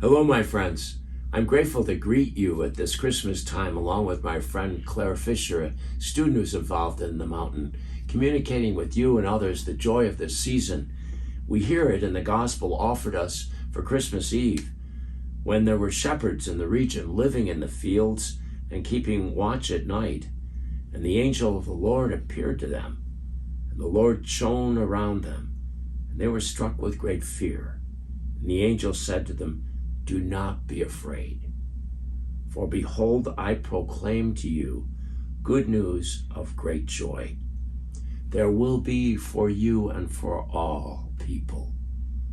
Hello, my friends. I'm grateful to greet you at this Christmas time along with my friend Claire Fisher, a student who's involved in the mountain, communicating with you and others the joy of this season. We hear it in the gospel offered us for Christmas Eve, when there were shepherds in the region living in the fields and keeping watch at night. And the angel of the Lord appeared to them, and the Lord shone around them, and they were struck with great fear. And the angel said to them, "Do not be afraid, for behold, I proclaim to you good news of great joy. There will be for you and for all people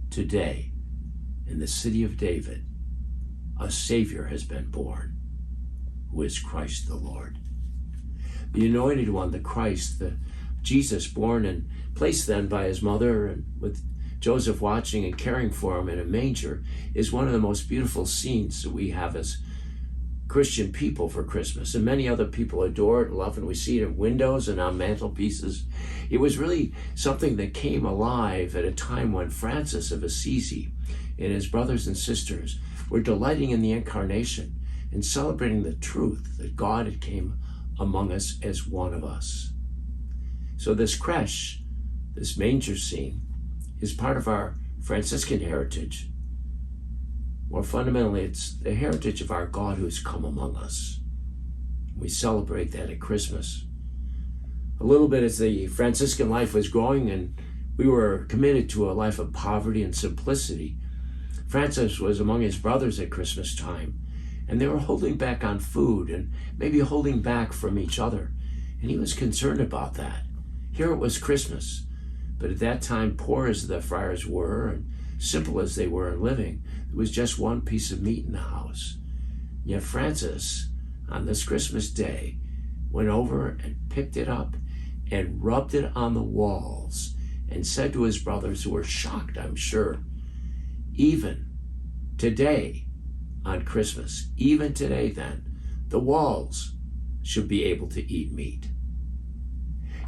today in the city of David a Savior has been born, who is Christ the Lord." The Anointed One, the Christ, the Jesus, born and placed then by his mother and with Joseph watching and caring for him in a manger, is one of the most beautiful scenes that we have as Christian people for Christmas. And many other people adore it and love it. And we see it in windows and on mantelpieces. It was really something that came alive at a time when Francis of Assisi and his brothers and sisters were delighting in the incarnation and celebrating the truth that God had came among us as one of us. So this creche, this manger scene, is part of our Franciscan heritage. More fundamentally, it's the heritage of our God who has come among us. We celebrate that at Christmas. A little bit as the Franciscan life was growing and we were committed to a life of poverty and simplicity, Francis was among his brothers at Christmas time, and they were holding back on food and maybe holding back from each other. And he was concerned about that. Here it was Christmas, but at that time, poor as the friars were and simple as they were in living, there was just one piece of meat in the house. Yet Francis, on this Christmas day, went over and picked it up and rubbed it on the walls and said to his brothers, who were shocked, I'm sure, even today on Christmas, even today then, the walls should be able to eat meat.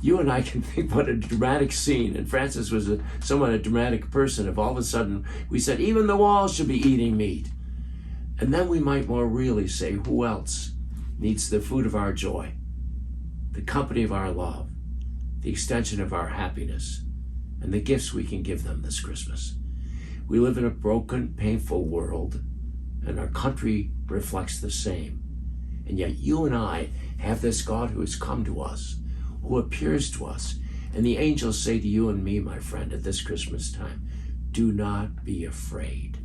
You and I can think what a dramatic scene, and Francis was somewhat a dramatic person, if all of a sudden we said, even the walls should be eating meat. And then we might more really say, who else needs the food of our joy, the company of our love, the extension of our happiness, and the gifts we can give them this Christmas? We live in a broken, painful world, and our country reflects the same. And yet you and I have this God who has come to us, who appears to us. And the angels say to you and me, my friend, at this Christmas time, do not be afraid.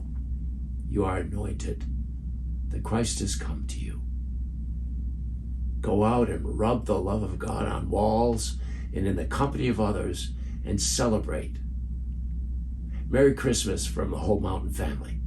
You are anointed. The Christ has come to you. Go out and rub the love of God on walls and in the company of others and celebrate. Merry Christmas from the whole mountain family.